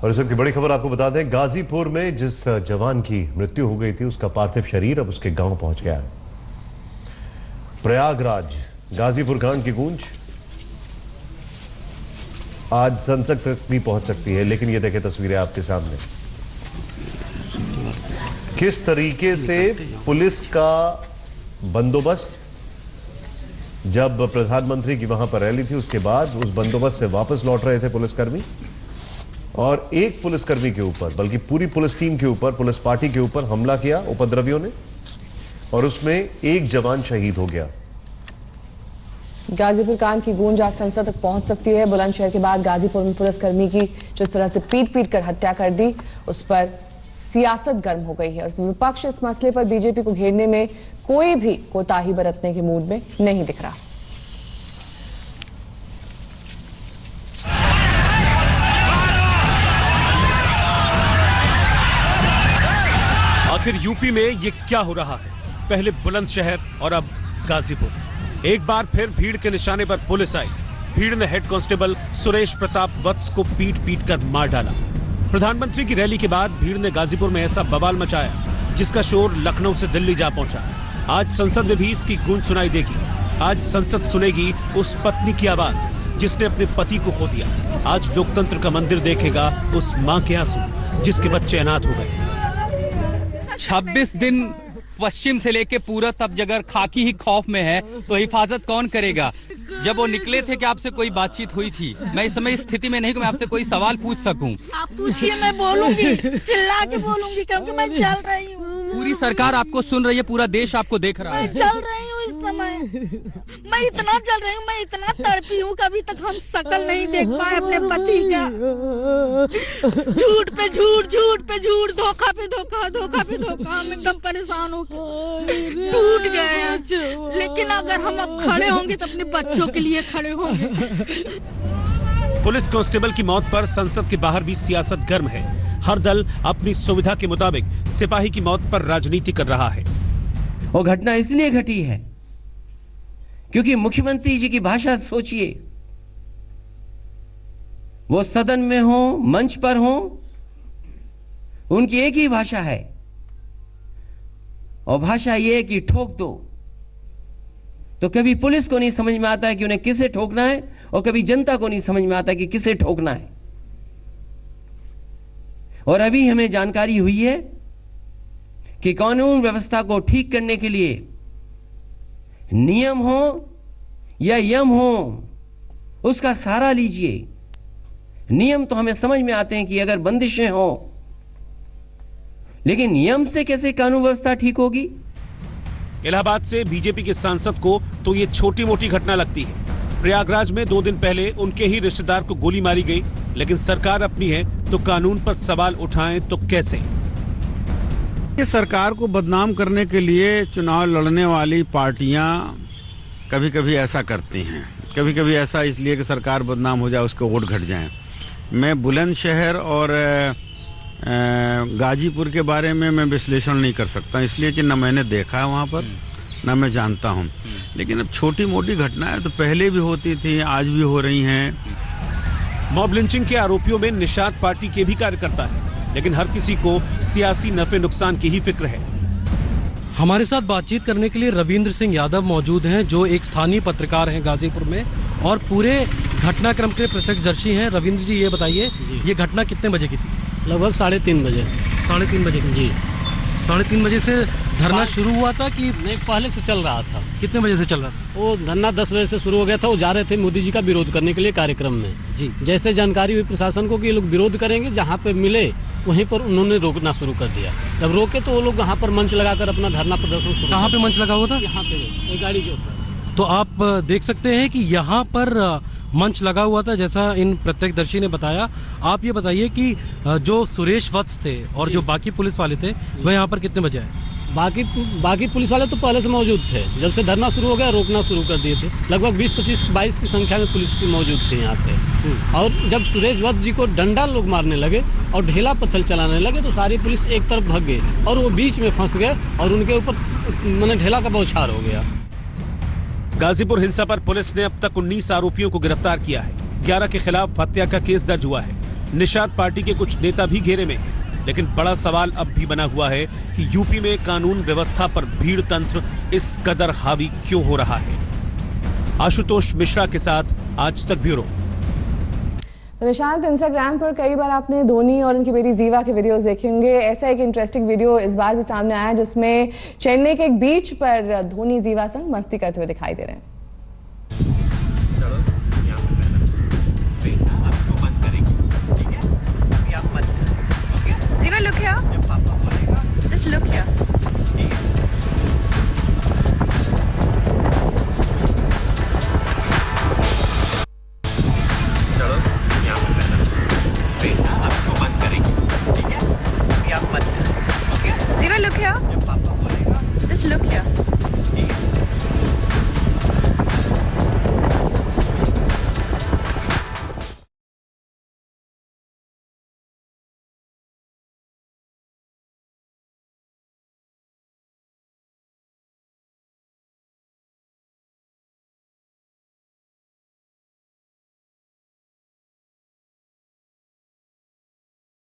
और इस वक्त की बड़ी खबर आपको बता दें, गाजीपुर में जिस जवान की मृत्यु हो गई थी उसका पार्थिव शरीर अब उसके गांव पहुंच गया है। प्रयागराज गाजीपुर कांड की गूंज आज संसद तक भी पहुंच सकती है, लेकिन ये देखें तस्वीरें आपके सामने, किस तरीके से पुलिस का बंदोबस्त, जब प्रधानमंत्री की वहां पर रैली थी उसके बाद उस बंदोबस्त से वापस लौट रहे थे पुलिसकर्मी, और एक पुलिसकर्मी के ऊपर, बल्कि पूरी पुलिस टीम के ऊपर, पुलिस पार्टी के ऊपर हमला किया उपद्रवियों ने, और उसमें एक जवान शहीद हो गया। गाजीपुर कांड की गूंज आज संसद तक पहुंच सकती है। बुलंदशहर के बाद गाजीपुर में पुलिसकर्मी की जिस तरह से पीट कर हत्या कर दी, उस पर सियासत गर्म हो गई है और विपक्ष इस मसले पर बीजेपी को घेरने में कोई भी कोताही बरतने के मूड में नहीं दिख रहा। आखिर यूपी में ये क्या हो रहा है? पहले बुलंदशहर और अब गाजीपुर। एक बार फिर भीड़ के निशाने पर पुलिस आई। भीड़ ने हेड कांस्टेबल सुरेश प्रताप वत्स को पीट कर मार डाला। प्रधानमंत्री की रैली के बाद भीड़ ने गाजीपुर में ऐसा बवाल मचाया जिसका शोर लखनऊ से दिल्ली जा पहुंचा। आज संसद में भी इसकी गूंज सुनाई देगी। आज संसद सुनेगी उस पत्नी की आवाज जिसने अपने पति को खो दिया। आज लोकतंत्र का मंदिर देखेगा उस मां के आंसू जिसके बच्चे अनाथ हो गए। 26 दिन पश्चिम से लेके पूरब तक अगर खाकी ही खौफ में है तो हिफाजत कौन करेगा? जब वो निकले थे कि आपसे कोई बातचीत हुई थी? मैं इस समय स्थिति में नहीं कि मैं आपसे कोई सवाल पूछ सकूं। आप पूछिए, मैं बोलूंगी, चिल्ला के बोलूंगी, क्योंकि मैं चल रही हूँ। पूरी सरकार आपको सुन रही है, पूरा देश आपको देख रहा है। मैं चल रही हूँ इस समय, मैं इतना चल रही हूँ, मैं इतना तड़पी हूँ, कभी तक हम शकल नहीं देख पाए अपने पति का। झूठ पे झूठ, झूठ पे झूठ, धोखा पे धोखा, धोखा पे धोखा। हम एकदम परेशान होकर टूट गए हैं। लेकिन अगर हम अब खड़े होंगे तो अपने बच्चों के लिए खड़े होंगे। पुलिस कांस्टेबल की मौत पर संसद के बाहर भी सियासत गर्म है। हर दल अपनी सुविधा के मुताबिक सिपाही की मौत पर राजनीति कर रहा है। वो घटना इसलिए घटी है क्योंकि मुख्यमंत्री जी की भाषा सोचिए, वो सदन में हो, मंच पर हो, उनकी एक ही भाषा है, और भाषा ये है कि ठोक दो। तो कभी पुलिस को नहीं समझ में आता है कि उन्हें किसे ठोकना है, और कभी जनता को नहीं समझ में आता कि किसे ठोकना है। और अभी हमें जानकारी हुई है कि कानून व्यवस्था को ठीक करने के लिए नियम हो या यम हो, उसका सहारा लीजिए। नियम तो हमें समझ में आते हैं कि अगर बंदिशें हो, लेकिन नियम से कैसे कानून व्यवस्था ठीक होगी? इलाहाबाद से बीजेपी के सांसद को तो ये छोटी मोटी घटना लगती है। प्रयागराज में 2 दिन पहले उनके ही रिश्तेदार को गोली मारी गई, लेकिन सरकार अपनी है तो कानून पर सवाल उठाएं तो कैसे? ये सरकार को बदनाम करने के लिए चुनाव लड़ने वाली पार्टियां कभी कभी ऐसा करती हैं, कभी कभी ऐसा इसलिए कि सरकार बदनाम हो जाए, उसके वोट घट जाएं। मैं बुलंदशहर और गाजीपुर के बारे में मैं विश्लेषण नहीं कर सकता, इसलिए कि न मैंने देखा है वहाँ पर, न मैं जानता हूँ। लेकिन अब छोटी मोटी घटनाएं तो पहले भी होती थी, आज भी हो रही हैं। मॉब लिंचिंग के आरोपियों में निषाद पार्टी के भी कार्यकर्ता है, लेकिन हर किसी को सियासी नफे नुकसान की ही फिक्र है। हमारे साथ बातचीत करने के लिए रविंद्र सिंह यादव मौजूद हैं, जो एक स्थानीय पत्रकार हैं गाजीपुर में और पूरे घटनाक्रम के प्रत्यक्षदर्शी हैं। रविंद्र जी, ये बताइए, ये घटना कितने बजे की थी? लगभग 3:30 बजे। 3:30 बजे की? जी, 3:30 बजे से धरना शुरू हुआ था कि नहीं, पहले से चल रहा था। कितने बजे से चल रहा था? वो धरना 10 बजे से शुरू हो गया था। वो जा रहे थे मोदी जी का विरोध करने के लिए कार्यक्रम में। जी, जैसे जानकारी हुई प्रशासन को कि ये लोग विरोध करेंगे, जहाँ पे मिले वहीं पर उन्होंने रोकना शुरू कर दिया। जब रोके तो वो लोग वहाँ पर मंच लगाकर अपना धरना प्रदर्शन शुरू। कहाँ पे मंच लगा हुआ था? यहाँ पे गाड़ी के ऊपर। तो आप देख सकते हैं कि यहाँ पर मंच लगा हुआ था, जैसा इन प्रत्यक्षदर्शी ने बताया। आप ये बताइए कि जो सुरेश वत्स थे और जो बाकी पुलिस वाले थे, वह यहाँ पर कितने बजे आए? बाकी पुलिस वाले तो पहले से मौजूद थे। जब से धरना शुरू हो गया, रोकना शुरू कर दिए थे। लगभग 20-25-22 की संख्या में पुलिस भी मौजूद थे यहाँ पे। और जब सुरेश वत्स जी को डंडा लोग मारने लगे और ढेला पत्थर चलाने लगे, तो सारी पुलिस एक तरफ भाग गई और वो बीच में फंस गए और उनके ऊपर मैंने ढेला का बौछार हो गया। गाजीपुर हिंसा पर पुलिस ने अब तक 19 आरोपियों को गिरफ्तार किया है। 11 के खिलाफ हत्या का केस दर्ज हुआ है। निषाद पार्टी के कुछ नेता भी घेरे में। लेकिन बड़ा सवाल अब भी बना हुआ है कि यूपी में कानून व्यवस्था पर भीड़ तंत्र इस कदर हावी क्यों हो रहा है। आशुतोष मिश्रा के साथ आज तक ब्यूरो। तो निशांत, इंस्टाग्राम पर कई बार आपने धोनी और उनकी बेटी जीवा के वीडियोस देखे होंगे। ऐसा एक इंटरेस्टिंग वीडियो इस बार भी सामने आया जिसमें चेन्नई के एक बीच पर धोनी जीवा संग मस्ती करते हुए दिखाई दे रहे हैं।